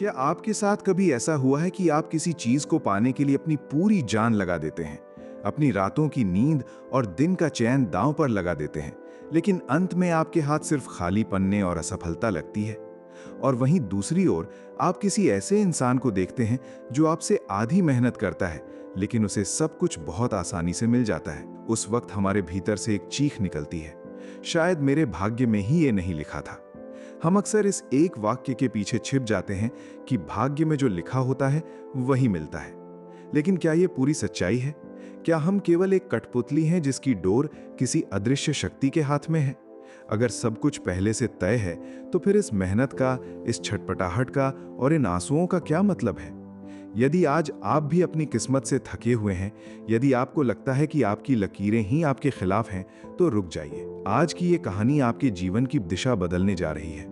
क्या आपके साथ कभी ऐसा हुआ है कि आप किसी चीज को पाने के लिए अपनी पूरी जान लगा देते हैं, अपनी रातों की नींद और दिन का चैन दांव पर लगा देते हैं, लेकिन अंत में आपके हाथ सिर्फ खाली पन्ने और असफलता लगती है? और वहीं दूसरी ओर आप किसी ऐसे इंसान को देखते हैं जो आपसे आधी मेहनत करता है, लेकिन उसे सब कुछ बहुत आसानी से मिल जाता है। उस वक्त हमारे भीतर से एक चीख निकलती है, शायद मेरे भाग्य में ही ये नहीं लिखा था। हम अक्सर इस एक वाक्य के पीछे छिप जाते हैं कि भाग्य में जो लिखा होता है वही मिलता है। लेकिन क्या ये पूरी सच्चाई है? क्या हम केवल एक कठपुतली हैं जिसकी डोर किसी अदृश्य शक्ति के हाथ में है? अगर सब कुछ पहले से तय है, तो फिर इस मेहनत का, इस छटपटाहट का और इन आंसुओं का क्या मतलब है? यदि आज आप भी अपनी किस्मत से थके हुए हैं, यदि आपको लगता है कि आपकी लकीरें ही आपके खिलाफ हैं, तो रुक जाइए। आज की ये कहानी आपके जीवन की दिशा बदलने जा रही है।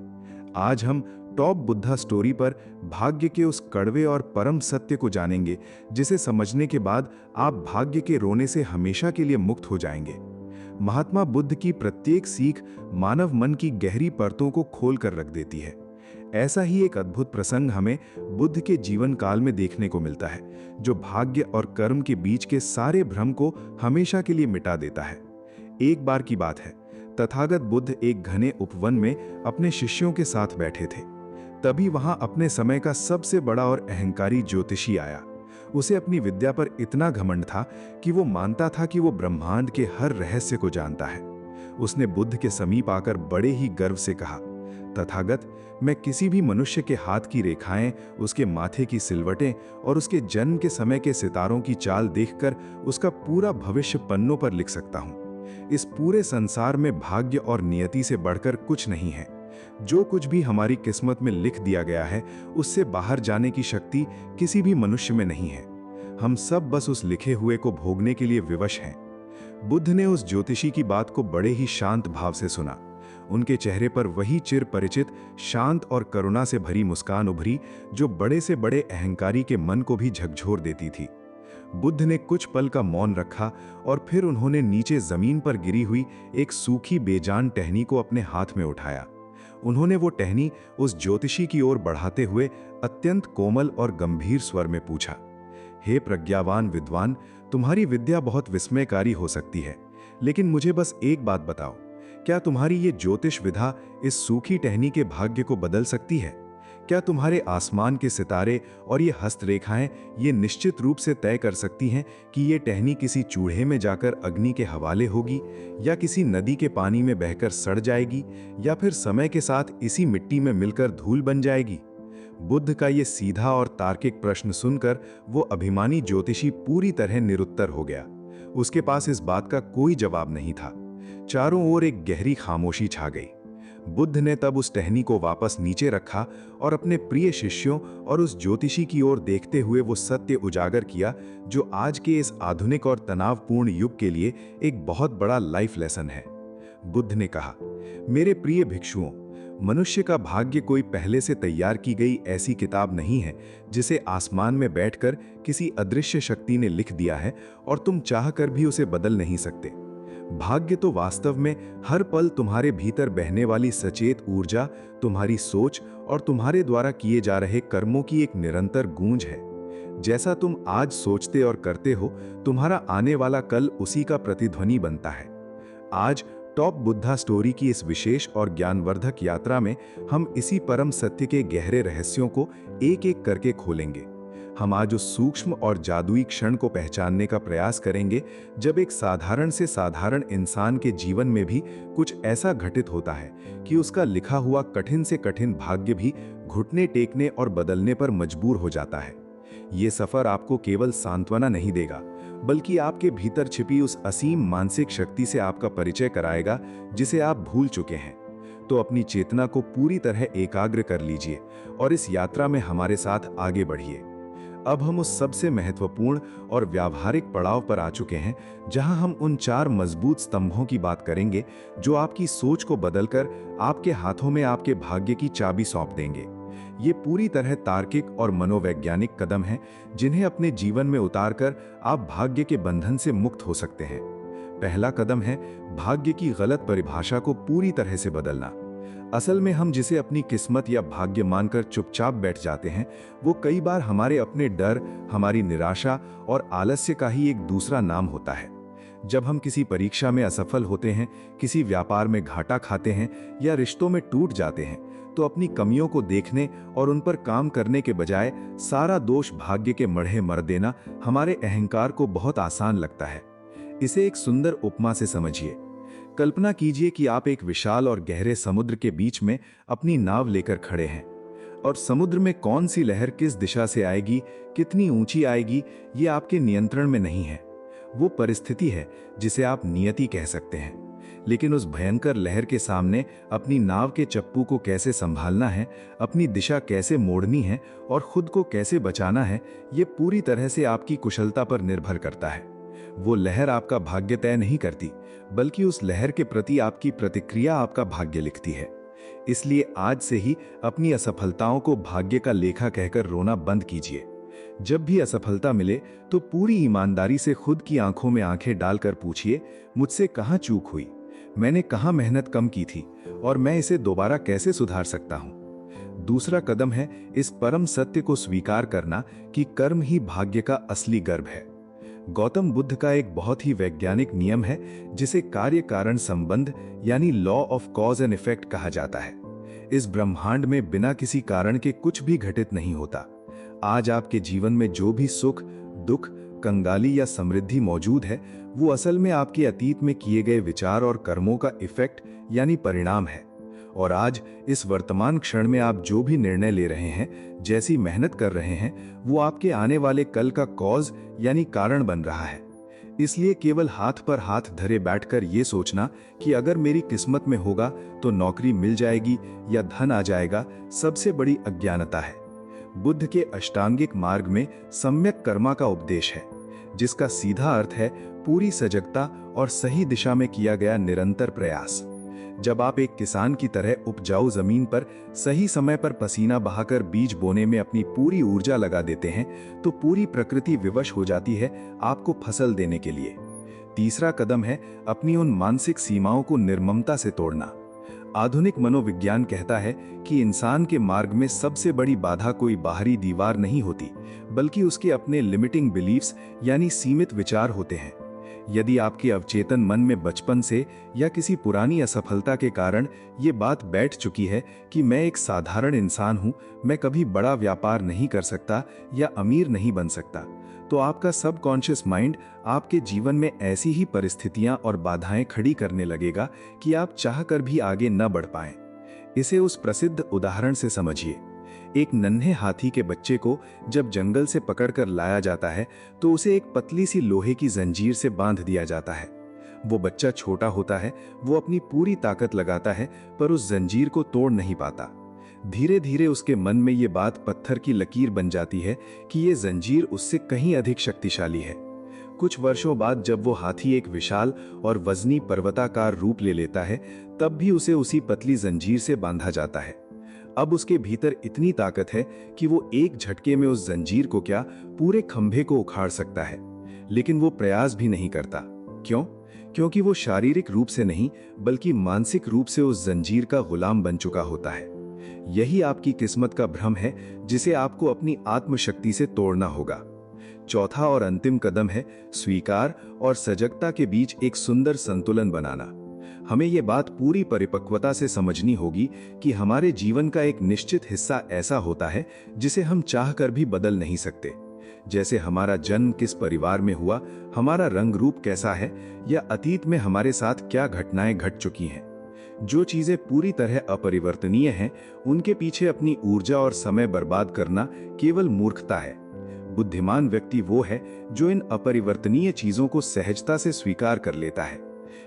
आज हम टॉप बुद्धा स्टोरी पर भाग्य के उस कड़वे और परम सत्य को जानेंगे, जिसे समझने के बाद आप भाग्य के रोने से हमेशा के लिए मुक्त हो जाएंगे। महात्मा बुद्ध की प्रत्येक सीख मानव मन की गहरी परतों को खोल कर रख देती है। ऐसा ही एक अद्भुत प्रसंग हमें बुद्ध के जीवन काल में देखने को मिलता है, जो भाग्य और कर्म के बीच के सारे भ्रम को हमेशा के लिए मिटा देता है। एक बार की बात है, तथागत बुद्ध एक घने उपवन में अपने शिष्यों के साथ बैठे थे। तभी वहां अपने समय का सबसे बड़ा और अहंकारी ज्योतिषी आया। उसे अपनी विद्या पर इतना घमंड था कि वो मानता था कि वो ब्रह्मांड के हर रहस्य को जानता है। उसने बुद्ध के समीप आकर बड़े ही गर्व से कहा, तथागत, मैं किसी भी मनुष्य के हाथ की रेखाएं, उसके माथे की सिलवटें और उसके जन्म के समय के सितारों की चाल देखकर उसका पूरा भविष्य पन्नों पर लिख सकता हूं। इस पूरे संसार में भाग्य और नियति से बढ़कर कुछ नहीं है। जो कुछ भी हमारी किस्मत में लिख दिया गया है, उससे बाहर जाने की शक्ति किसी भी मनुष्य में नहीं है। हम सब बस उस लिखे हुए को भोगने के लिए विवश हैं। बुद्ध ने उस ज्योतिषी की बात को बड़े ही शांत भाव से सुना। उनके चेहरे पर वही चिर परिचित शांत और करुणा से भरी मुस्कान उभरी, जो बड़े से बड़े अहंकारी के मन को भी झकझोर देती थी। बुद्ध ने कुछ पल का मौन रखा और फिर उन्होंने नीचे जमीन पर गिरी हुई एक सूखी बेजान टहनी को अपने हाथ में उठाया। उन्होंने वो टहनी उस ज्योतिषी की ओर बढ़ाते हुए अत्यंत कोमल और गंभीर स्वर में पूछा, हे प्रज्ञावान विद्वान, तुम्हारी विद्या बहुत विस्मयकारी हो सकती है, लेकिन मुझे बस एक बात बताओ, क्या तुम्हारी ये ज्योतिष विधा इस सूखी टहनी के भाग्य को बदल सकती है? क्या तुम्हारे आसमान के सितारे और ये हस्तरेखाएं ये निश्चित रूप से तय कर सकती हैं कि ये टहनी किसी चूल्हे में जाकर अग्नि के हवाले होगी, या किसी नदी के पानी में बहकर सड़ जाएगी, या फिर समय के साथ इसी मिट्टी में मिलकर धूल बन जाएगी? बुद्ध का ये सीधा और तार्किक प्रश्न सुनकर वो अभिमानी ज्योतिषी पूरी तरह निरुत्तर हो गया। उसके पास इस बात का कोई जवाब नहीं था। चारों ओर एक गहरी खामोशी छा गई। बुद्ध ने तब उस टहनी को वापस नीचे रखा और अपने प्रिय शिष्यों और उस ज्योतिषी की ओर देखते हुए वो सत्य उजागर किया, जो आज के इस आधुनिक और तनावपूर्ण युग के लिए एक बहुत बड़ा लाइफ लेसन है। बुद्ध ने कहा, मेरे प्रिय भिक्षुओं, मनुष्य का भाग्य कोई पहले से तैयार की गई ऐसी किताब नहीं है जिसे आसमान में बैठकर किसी अदृश्य शक्ति ने लिख दिया है और तुम चाहकर भी उसे बदल नहीं सकते। भाग्य तो वास्तव में हर पल तुम्हारे भीतर बहने वाली सचेत ऊर्जा, तुम्हारी सोच और तुम्हारे द्वारा किए जा रहे कर्मों की एक निरंतर गूंज है। जैसा तुम आज सोचते और करते हो, तुम्हारा आने वाला कल उसी का प्रतिध्वनि बनता है। आज टॉप बुद्धा स्टोरी की इस विशेष और ज्ञानवर्धक यात्रा में हम इसी परम सत्य के गहरे रहस्यों को एक एक करके खोलेंगे। हम आज उस सूक्ष्म और जादुई क्षण को पहचानने का प्रयास करेंगे जब एक साधारण से साधारण इंसान के जीवन में भी कुछ ऐसा घटित होता है कि उसका लिखा हुआ कठिन से कठिन भाग्य भी घुटने टेकने और बदलने पर मजबूर हो जाता है। ये सफर आपको केवल सांत्वना नहीं देगा, बल्कि आपके भीतर छिपी उस असीम मानसिक शक्ति से आपका परिचय कराएगा जिसे आप भूल चुके हैं। तो अपनी चेतना को पूरी तरह एकाग्र कर लीजिए और इस यात्रा में हमारे साथ आगे बढ़िए। अब हम उस सबसे महत्वपूर्ण और व्यावहारिक पड़ाव पर आ चुके हैं, जहां हम उन 4 मजबूत स्तंभों की बात करेंगे जो आपकी सोच को बदलकर आपके हाथों में आपके भाग्य की चाबी सौंप देंगे। ये पूरी तरह तार्किक और मनोवैज्ञानिक कदम हैं, जिन्हें अपने जीवन में उतारकर आप भाग्य के बंधन से मुक्त हो सकते हैं। पहला कदम है भाग्य की गलत परिभाषा को पूरी तरह से बदलना। असल में हम जिसे अपनी किस्मत या भाग्य मानकर चुपचाप बैठ जाते हैं, वो कई बार हमारे अपने डर, हमारी निराशा और आलस्य का ही एक दूसरा नाम होता है। जब हम किसी परीक्षा में असफल होते हैं, किसी व्यापार में घाटा खाते हैं या रिश्तों में टूट जाते हैं, तो अपनी कमियों को देखने और उन पर काम करने के बजाय सारा दोष भाग्य के मढ़े मर देना हमारे अहंकार को बहुत आसान लगता है। इसे एक सुंदर उपमा से समझिए। कल्पना कीजिए कि आप एक विशाल और गहरे समुद्र के बीच में अपनी नाव लेकर खड़े हैं और समुद्र में कौन सी लहर किस दिशा से आएगी, कितनी ऊंची आएगी, ये आपके नियंत्रण में नहीं है। वो परिस्थिति है जिसे आप नियति कह सकते हैं। लेकिन उस भयंकर लहर के सामने अपनी नाव के चप्पू को कैसे संभालना है, अपनी दिशा कैसे मोड़नी है और खुद को कैसे बचाना है, ये पूरी तरह से आपकी कुशलता पर निर्भर करता है। वो लहर आपका भाग्य तय नहीं करती, बल्कि उस लहर के प्रति आपकी प्रतिक्रिया आपका भाग्य लिखती है। इसलिए आज से ही अपनी असफलताओं को भाग्य का लेखा कहकर रोना बंद कीजिए। जब भी असफलता मिले तो पूरी ईमानदारी से खुद की आंखों में आंखें डालकर पूछिए, मुझसे कहाँ चूक हुई, मैंने कहाँ मेहनत कम की थी और मैं इसे दोबारा कैसे सुधार सकता हूँ। दूसरा कदम है इस परम सत्य को स्वीकार करना कि कर्म ही भाग्य का असली गर्भ है। गौतम बुद्ध का एक बहुत ही वैज्ञानिक नियम है जिसे कार्य कारण संबंध यानी law of cause and effect कहा जाता है। इस ब्रह्मांड में बिना किसी कारण के कुछ भी घटित नहीं होता। आज आपके जीवन में जो भी सुख, दुख, कंगाली या समृद्धि मौजूद है, वो असल में आपके अतीत में किए गए विचार और कर्मों का इफेक्ट यानी परिणाम है। और आज इस वर्तमान क्षण में आप जो भी निर्णय ले रहे हैं, जैसी मेहनत कर रहे हैं, वो आपके आने वाले कल का कॉज यानी कारण बन रहा है। इसलिए केवल हाथ पर हाथ धरे बैठकर ये सोचना कि अगर मेरी किस्मत में होगा तो नौकरी मिल जाएगी या धन आ जाएगा, सबसे बड़ी अज्ञानता है। बुद्ध के अष्टांगिक मार्ग में सम्यक कर्मा का उपदेश है, जिसका सीधा अर्थ है पूरी सजगता और सही दिशा में किया गया निरंतर प्रयास। जब आप एक किसान की तरह उपजाऊ जमीन पर सही समय पर पसीना बहाकर बीज बोने में अपनी पूरी ऊर्जा लगा देते हैं, तो पूरी प्रकृति विवश हो जाती है आपको फसल देने के लिए। तीसरा कदम है अपनी उन मानसिक सीमाओं को निर्ममता से तोड़ना। आधुनिक मनोविज्ञान कहता है कि इंसान के मार्ग में सबसे बड़ी बाधा कोई बाहरी दीवार नहीं होती, बल्कि उसके अपने लिमिटिंग बिलीफ्स यानी सीमित विचार होते हैं। यदि आपके अवचेतन मन में बचपन से या किसी पुरानी असफलता के कारण ये बात बैठ चुकी है कि मैं एक साधारण इंसान हूं, मैं कभी बड़ा व्यापार नहीं कर सकता या अमीर नहीं बन सकता, तो आपका सबकॉन्शियस माइंड आपके जीवन में ऐसी ही परिस्थितियां और बाधाएं खड़ी करने लगेगा कि आप चाहकर भी आगे न बढ़ पाएं। इसे उस प्रसिद्ध उदाहरण से समझिए। एक नन्हे हाथी के बच्चे को जब जंगल से पकड़कर लाया जाता है तो उसे एक पतली सी लोहे की जंजीर से बांध दिया जाता है। वो बच्चा छोटा होता है, वो अपनी पूरी ताकत लगाता है, पर उस जंजीर को तोड़ नहीं पाता। धीरे धीरे उसके मन में ये बात पत्थर की लकीर बन जाती है कि ये जंजीर उससे कहीं अधिक शक्तिशाली है। कुछ वर्षों बाद जब वो हाथी एक विशाल और वजनी पर्वताकार रूप ले लेता है, तब भी उसे उसी पतली जंजीर से बांधा जाता है। अब उसके भीतर इतनी ताकत है कि वो एक झटके में उस जंजीर को क्या, पूरे खंभे को उखाड़ सकता है। लेकिन वो प्रयास भी नहीं करता। क्यों? क्योंकि वो शारीरिक रूप से नहीं, बल्कि मानसिक रूप से उस जंजीर का गुलाम बन चुका होता है। यही आपकी किस्मत का भ्रम है, जिसे आपको अपनी आत्मशक्ति से तोड़ना होगा। चौथा और अंतिम कदम है स्वीकार और सजगता के बीच एक सुंदर संतुलन बनाना। हमें ये बात पूरी परिपक्वता से समझनी होगी कि हमारे जीवन का एक निश्चित हिस्सा ऐसा होता है जिसे हम चाहकर भी बदल नहीं सकते। जैसे हमारा जन्म किस परिवार में हुआ, हमारा रंग रूप कैसा है, या अतीत में हमारे साथ क्या घटनाएं घट चुकी हैं। जो चीजें पूरी तरह अपरिवर्तनीय हैं, उनके पीछे अपनी ऊर्जा और समय बर्बाद करना केवल मूर्खता है। बुद्धिमान व्यक्ति वो है जो इन अपरिवर्तनीय चीजों को सहजता से स्वीकार कर लेता है,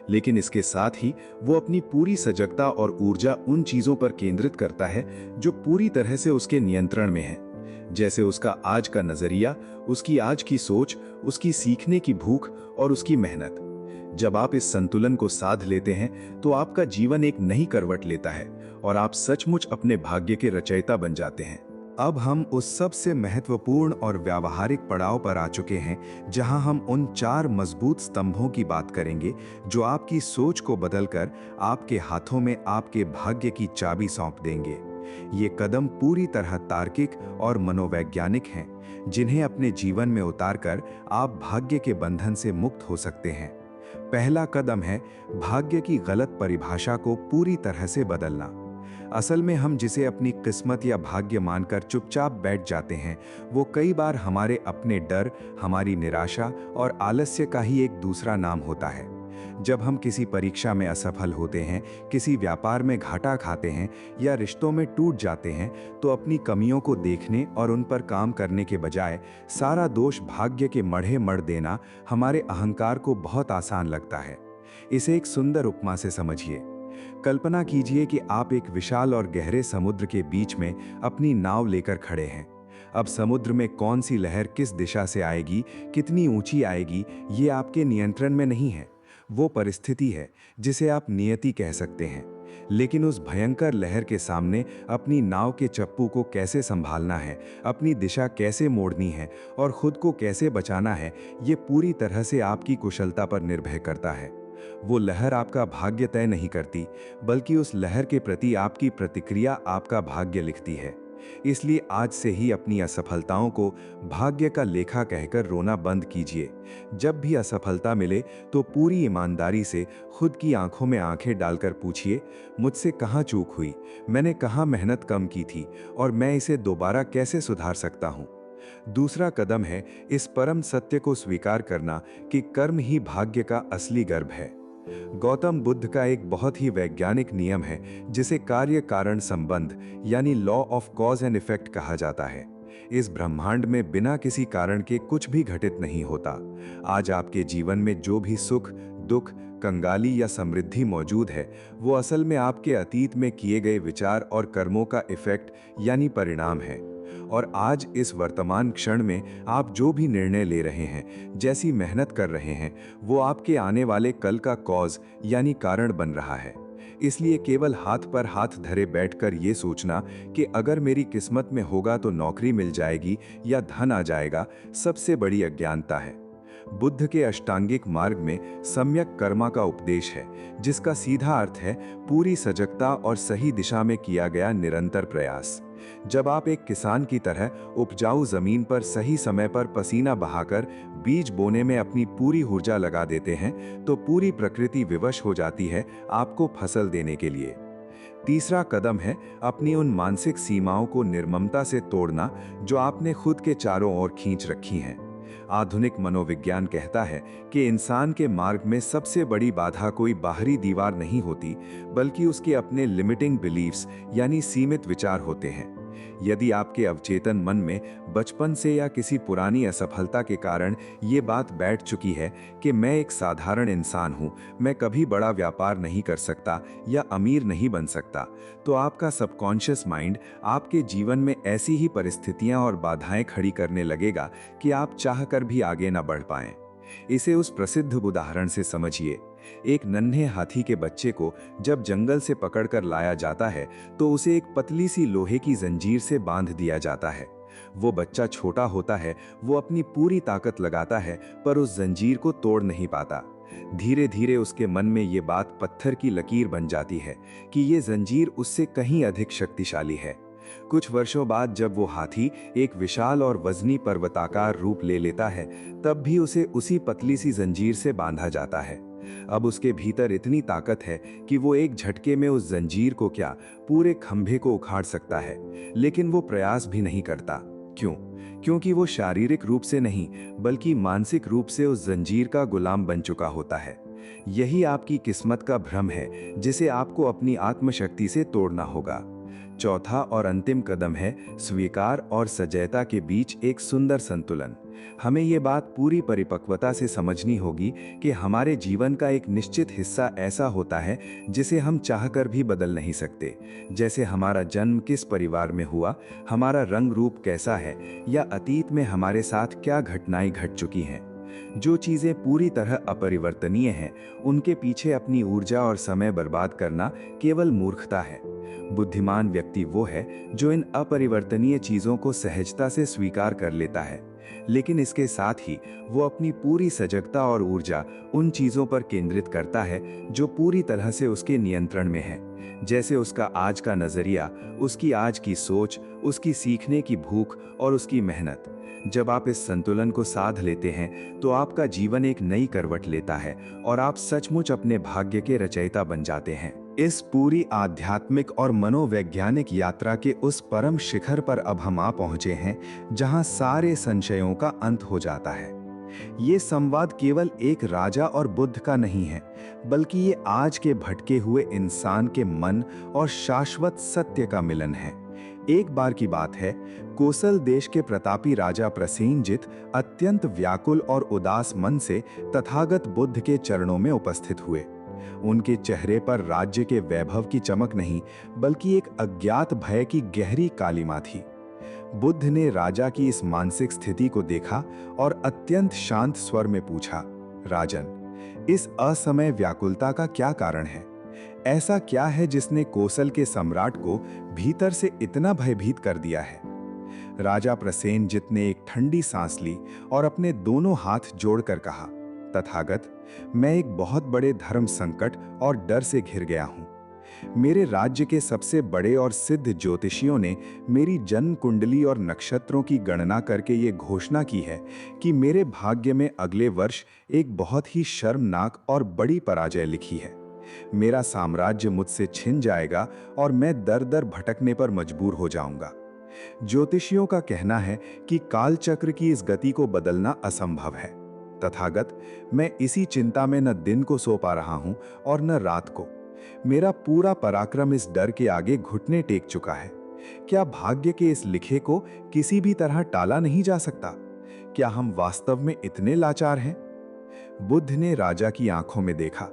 लेकिन इसके साथ ही वो अपनी पूरी सजगता और ऊर्जा उन चीजों पर केंद्रित करता है जो पूरी तरह से उसके नियंत्रण में है। जैसे उसका आज का नजरिया, उसकी आज की सोच, उसकी सीखने की भूख और उसकी मेहनत। जब आप इस संतुलन को साध लेते हैं तो आपका जीवन एक नई करवट लेता है और आप सचमुच अपने भाग्य के रचयिता बन जाते हैं। अब हम उस सबसे महत्वपूर्ण और व्यावहारिक पड़ाव पर आ चुके हैं जहां हम उन 4 मजबूत स्तंभों की बात करेंगे जो आपकी सोच को बदलकर आपके हाथों में आपके भाग्य की चाबी सौंप देंगे। ये कदम पूरी तरह तार्किक और मनोवैज्ञानिक हैं, जिन्हें अपने जीवन में उतारकर आप भाग्य के बंधन से मुक्त हो सकते हैं। पहला कदम है भाग्य की गलत परिभाषा को पूरी तरह से बदलना। असल में हम जिसे अपनी किस्मत या भाग्य मानकर चुपचाप बैठ जाते हैं, वो कई बार हमारे अपने डर, हमारी निराशा और आलस्य का ही एक दूसरा नाम होता है। जब हम किसी परीक्षा में असफल होते हैं, किसी व्यापार में घाटा खाते हैं या रिश्तों में टूट जाते हैं, तो अपनी कमियों को देखने और उन पर काम करने के बजाय सारा दोष भाग्य के मढ़े मढ़ देना हमारे अहंकार को बहुत आसान लगता है। इसे एक सुंदर उपमा से समझिए। कल्पना कीजिए कि आप एक विशाल और गहरे समुद्र के बीच में अपनी नाव लेकर खड़े हैं। अब समुद्र में कौन सी लहर किस दिशा से आएगी, कितनी ऊंची आएगी, ये आपके नियंत्रण में नहीं है। वो परिस्थिति है जिसे आप नियति कह सकते हैं। लेकिन उस भयंकर लहर के सामने अपनी नाव के चप्पू को कैसे संभालना है, अपनी दिशा कैसे मोड़नी है और खुद को कैसे बचाना है, ये पूरी तरह से आपकी कुशलता पर निर्भर करता है। वो लहर आपका भाग्य तय नहीं करती, बल्कि उस लहर के प्रति आपकी प्रतिक्रिया आपका भाग्य लिखती है। इसलिए आज से ही अपनी असफलताओं को भाग्य का लेखा कहकर रोना बंद कीजिए। जब भी असफलता मिले तो पूरी ईमानदारी से खुद की आंखों में आंखें डालकर पूछिए, मुझसे कहाँ चूक हुई, मैंने कहाँ मेहनत कम की थी और मैं इसे दोबारा कैसे सुधार सकता हूँ। दूसरा कदम है इस परम सत्य को स्वीकार करना कि कर्म ही भाग्य का असली गर्भ है। गौतम बुद्ध का एक बहुत ही वैज्ञानिक नियम है जिसे कार्य कारण संबंध यानी law of cause and effect कहा जाता है। इस ब्रह्मांड में बिना किसी कारण के कुछ भी घटित नहीं होता। आज आपके जीवन में जो भी सुख, दुख, कंगाली या समृद्धि मौजूद है, वो असल में आपके अतीत में किए गए विचार और कर्मों का इफेक्ट यानी परिणाम है। और आज इस वर्तमान क्षण में आप जो भी निर्णय ले रहे हैं, जैसी मेहनत कर रहे हैं, वो आपके आने वाले कल का कॉज यानी कारण बन रहा है। इसलिए केवल हाथ पर हाथ धरे बैठकर ये सोचना कि अगर मेरी किस्मत में होगा तो नौकरी मिल जाएगी या धन आ जाएगा, सबसे बड़ी अज्ञानता है। बुद्ध के अष्टांगिक मार्ग में सम्यक कर्मा का उपदेश है, जिसका सीधा अर्थ है पूरी सजगता और सही दिशा में किया गया निरंतर प्रयास। जब आप एक किसान की तरह उपजाऊ जमीन पर सही समय पर पसीना बहाकर बीज बोने में अपनी पूरी ऊर्जा लगा देते हैं, तो पूरी प्रकृति विवश हो जाती है आपको फसल देने के लिए। तीसरा कदम है अपनी उन मानसिक सीमाओं को निर्ममता से तोड़ना जो आपने खुद के चारों ओर खींच रखी हैं। आधुनिक मनोविज्ञान कहता है कि इंसान के मार्ग में सबसे बड़ी बाधा कोई बाहरी दीवार नहीं होती, बल्कि उसके अपने लिमिटिंग बिलीफ्स यानी सीमित विचार होते हैं। यदि आपके अवचेतन मन में बचपन से या किसी पुरानी असफलता के कारण ये बात बैठ चुकी है कि मैं एक साधारण इंसान हूँ, मैं कभी बड़ा व्यापार नहीं कर सकता या अमीर नहीं बन सकता, तो आपका सबकॉन्शियस माइंड आपके जीवन में ऐसी ही परिस्थितियां और बाधाएं खड़ी करने लगेगा कि आप चाहकर भी आगे न बढ़ पाएं। इसे उस प्रसिद्ध उदाहरण से समझिए। एक नन्हे हाथी के बच्चे को जब जंगल से पकड़कर लाया जाता है तो उसे एक पतली सी लोहे की जंजीर से बांध दिया जाता है। वो बच्चा छोटा होता है, वो अपनी पूरी ताकत लगाता है, पर उस जंजीर को तोड़ नहीं पाता। धीरे धीरे उसके मन में ये बात पत्थर की लकीर बन जाती है कि ये जंजीर उससे कहीं अधिक शक्तिशाली है। कुछ वर्षों बाद जब वो हाथी एक विशाल और वजनी पर्वताकार रूप ले लेता है, तब भी उसे उसी पतली सी जंजीर से बांधा जाता है। अब उसके भीतर इतनी ताकत है कि वो एक झटके में उस जंजीर को क्या, पूरे खंभे को उखाड़ सकता है, लेकिन वो प्रयास भी नहीं करता। क्यों? क्योंकि वो शारीरिक रूप से नहीं, बल्कि मानसिक रूप से उस जंजीर का गुलाम बन चुका होता है। यही आपकी किस्मत का भ्रम है, जिसे आपको अपनी आत्मशक्ति से तोड़ना होगा। चौथा और अंतिम कदम है स्वीकार और सजयता के बीच एक सुंदर संतुलन। हमें ये बात पूरी परिपक्वता से समझनी होगी कि हमारे जीवन का एक निश्चित हिस्सा ऐसा होता है जिसे हम चाहकर भी बदल नहीं सकते। जैसे हमारा जन्म किस परिवार में हुआ, हमारा रंग रूप कैसा है, या अतीत में हमारे साथ क्या घटनाएं घट चुकी हैं। जो चीज़ें पूरी तरह अपरिवर्तनीय हैं, उनके पीछे अपनी ऊर्जा और समय बर्बाद करना केवल मूर्खता है। बुद्धिमान व्यक्ति वो है जो इन अपरिवर्तनीय चीज़ों को सहजता से स्वीकार कर लेता है, लेकिन इसके साथ ही वो अपनी पूरी सजगता और ऊर्जा उन चीज़ों पर केंद्रित करता है जो पूरी तरह से उसके नियंत्रण में है। जैसे उसका आज का नज़रिया, उसकी आज की सोच, उसकी सीखने की भूख और उसकी मेहनत। जब आप इस संतुलन को साध लेते हैं तो आपका जीवन एक नई करवट लेता है और आप सचमुच अपने भाग्य के रचयिता बन जाते हैं। इस पूरी आध्यात्मिक और मनोवैज्ञानिक यात्रा के उस परम शिखर पर अब हम आ पहुंचे हैं जहां सारे संशयों का अंत हो जाता है। ये संवाद केवल एक राजा और बुद्ध का नहीं है, बल्कि ये आज के भटके हुए इंसान के मन और शाश्वत सत्य का मिलन है। एक बार की बात है, कोसल देश के प्रतापी राजा प्रसेनजित अत्यंत व्याकुल और उदास मन से तथागत बुद्ध के चरणों में उपस्थित हुए। उनके चेहरे पर राज्य के वैभव की चमक नहीं, बल्कि एक अज्ञात भय की गहरी कालिमा थी। बुद्ध ने राजा की इस मानसिक स्थिति को देखा और अत्यंत शांत स्वर में पूछा, राजन, इस असमय व्याकुलता का क्या कारण है? ऐसा क्या है जिसने कोसल के सम्राट को भीतर से इतना भयभीत कर दिया है? राजा प्रसेनजित ने एक ठंडी सांस ली और अपने दोनों हाथ जोड़कर कहा, तथागत, मैं एक बहुत बड़े धर्म संकट और डर से घिर गया हूं। मेरे राज्य के सबसे बड़े और सिद्ध ज्योतिषियों ने मेरी जन्म कुंडली और नक्षत्रों की गणना करके ये घोषणा की है कि मेरे भाग्य में अगले वर्ष एक बहुत ही शर्मनाक और बड़ी पराजय लिखी है। मेरा साम्राज्य मुझसे छिन जाएगा और मैं दर दर भटकने पर मजबूर हो जाऊंगा। ज्योतिषियों का कहना है कि कालचक्र की इस गति को बदलना असंभव है। तथागत, मैं इसी चिंता में न दिन को सो पा रहा हूं और न रात को। मेरा पूरा पराक्रम इस डर के आगे घुटने टेक चुका है। क्या भाग्य के इस लिखे को किसी भी तरह टाला नहीं जा सकता? क्या हम वास्तव में इतने लाचार हैं? बुद्ध ने राजा की आंखों में देखा।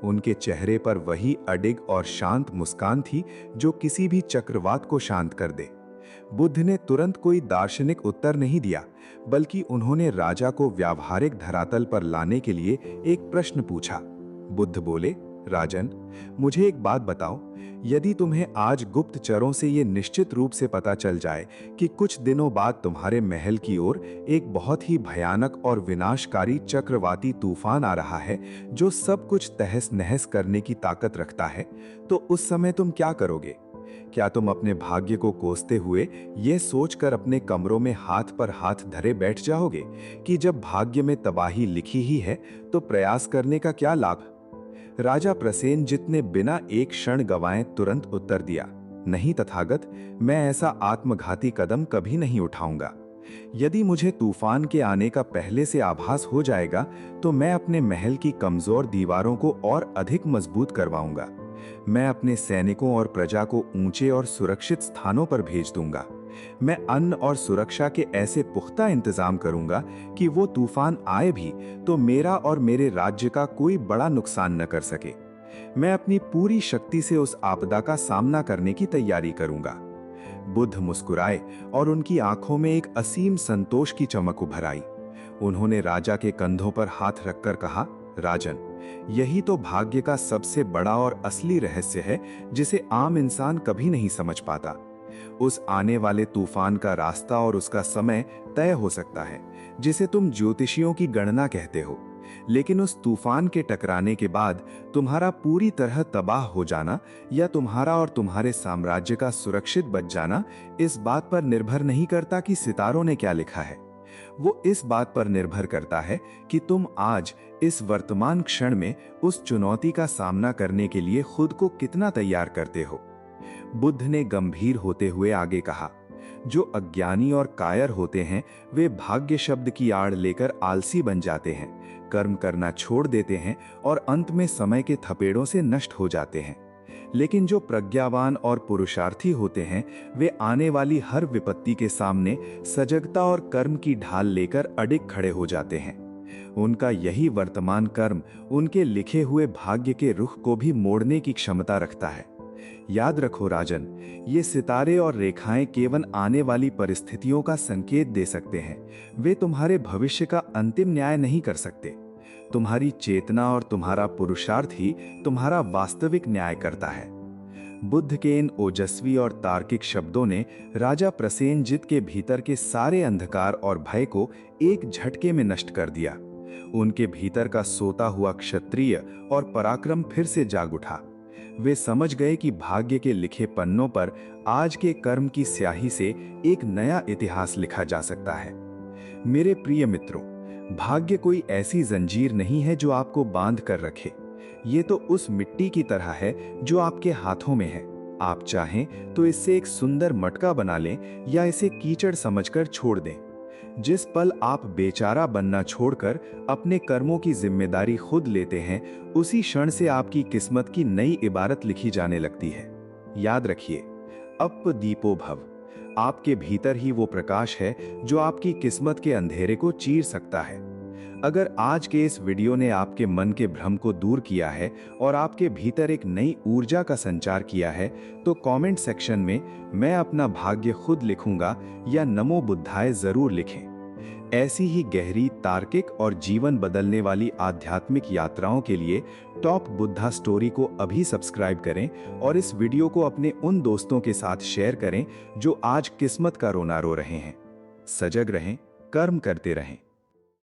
उनके चेहरे पर वही अडिग और शांत मुस्कान थी जो किसी भी चक्रवात को शांत कर दे। बुद्ध ने तुरंत कोई दार्शनिक उत्तर नहीं दिया, बल्कि उन्होंने राजा को व्यावहारिक धरातल पर लाने के लिए एक प्रश्न पूछा। बुद्ध बोले, राजन, मुझे एक बात बताओ, यदि तुम्हें आज गुप्तचरों से ये निश्चित रूप से पता चल जाए कि कुछ दिनों बाद तुम्हारे महल की ओर एक बहुत ही भयानक और विनाशकारी चक्रवाती तूफान आ रहा है जो सब कुछ तहस नहस करने की ताकत रखता है, तो उस समय तुम क्या करोगे? क्या तुम अपने भाग्य को कोसते हुए ये सोचकर अपने कमरों में हाथ पर हाथ धरे बैठ जाओगे कि जब भाग्य में तबाही लिखी ही है तो प्रयास करने का क्या लाभ? राजा प्रसेनजित ने बिना एक क्षण गंवाए तुरंत उत्तर दिया, नहीं तथागत, मैं ऐसा आत्मघाती कदम कभी नहीं उठाऊंगा। यदि मुझे तूफान के आने का पहले से आभास हो जाएगा तो मैं अपने महल की कमजोर दीवारों को और अधिक मजबूत करवाऊंगा। मैं अपने सैनिकों और प्रजा को ऊंचे और सुरक्षित स्थानों पर भेज दूंगा। मैं अन्न और सुरक्षा के ऐसे पुख्ता इंतजाम करूंगा कि वो तूफान आए भी तो मेरा और मेरे राज्य का कोई बड़ा नुकसान न कर सके। मैं अपनी पूरी शक्ति से उस आपदा का सामना करने की तैयारी करूंगा। बुद्ध मुस्कुराए और उनकी आंखों में एक असीम संतोष की चमक उभर आई। उन्होंने राजा के कंधों पर हाथ रखकर कहा, राजन, यही तो भाग्य का सबसे बड़ा और असली रहस्य है जिसे आम इंसान कभी नहीं समझ पाता। उस आने वाले तूफान का रास्ता और उसका समय तय हो सकता है जिसे तुम ज्योतिषियों की गणना कहते हो, लेकिन उस तूफान के टकराने के बाद तुम्हारा पूरी तरह तबाह हो जाना या तुम्हारा और तुम्हारे साम्राज्य का सुरक्षित बच जाना इस बात पर निर्भर नहीं करता कि सितारों ने क्या लिखा है। वो इस बात पर निर्भर करता है कि तुम आज इस वर्तमान क्षण में उस चुनौती का सामना करने के लिए खुद को कितना तैयार करते हो। बुद्ध ने गंभीर होते हुए आगे कहा, जो अज्ञानी और कायर होते हैं वे भाग्य शब्द की आड़ लेकर आलसी बन जाते हैं, कर्म करना छोड़ देते हैं और अंत में समय के थपेड़ों से नष्ट हो जाते हैं। लेकिन जो प्रज्ञावान और पुरुषार्थी होते हैं वे आने वाली हर विपत्ति के सामने सजगता और कर्म की ढाल लेकर अडिग खड़े हो जाते हैं। उनका यही वर्तमान कर्म उनके लिखे हुए भाग्य के रुख को भी मोड़ने की क्षमता रखता है। याद रखो राजन, ये सितारे और रेखाएं केवल आने वाली परिस्थितियों का संकेत दे सकते हैं। वे तुम्हारे भविष्य का अंतिम न्याय नहीं कर सकते। तुम्हारी चेतना और तुम्हारा पुरुषार्थ ही तुम्हारा वास्तविक न्याय करता है। बुद्ध के इन ओजस्वी और तार्किक शब्दों ने राजा प्रसेनजित के भीतर के सारे अंधकार और भय को एक झटके में नष्ट कर दिया। उनके भीतर का सोता हुआ क्षत्रिय और पराक्रम फिर से जाग उठा। वे समझ गए कि भाग्य के लिखे पन्नों पर आज के कर्म की स्याही से एक नया इतिहास लिखा जा सकता है। मेरे प्रिय मित्रों, भाग्य कोई ऐसी जंजीर नहीं है जो आपको बांध कर रखे। ये तो उस मिट्टी की तरह है जो आपके हाथों में है। आप चाहें तो इससे एक सुंदर मटका बना लें या इसे कीचड़ समझकर छोड़ दें। जिस पल आप बेचारा बनना छोड़कर अपने कर्मों की जिम्मेदारी खुद लेते हैं, उसी क्षण से आपकी किस्मत की नई इबारत लिखी जाने लगती है। याद रखिए, अप दीपो भव। आपके भीतर ही वो प्रकाश है जो आपकी किस्मत के अंधेरे को चीर सकता है। अगर आज के इस वीडियो ने आपके मन के भ्रम को दूर किया है और आपके भीतर एक नई ऊर्जा का संचार किया है, तो कमेंट सेक्शन में मैं अपना भाग्य खुद लिखूंगा या नमो बुद्धाय जरूर लिखें। ऐसी ही गहरी, तार्किक और जीवन बदलने वाली आध्यात्मिक यात्राओं के लिए टॉप बुद्धा स्टोरी को अभी सब्सक्राइब करें और इस वीडियो को अपने उन दोस्तों के साथ शेयर करें जो आज किस्मत का रोना रो रहे हैं। सजग रहें, कर्म करते रहें।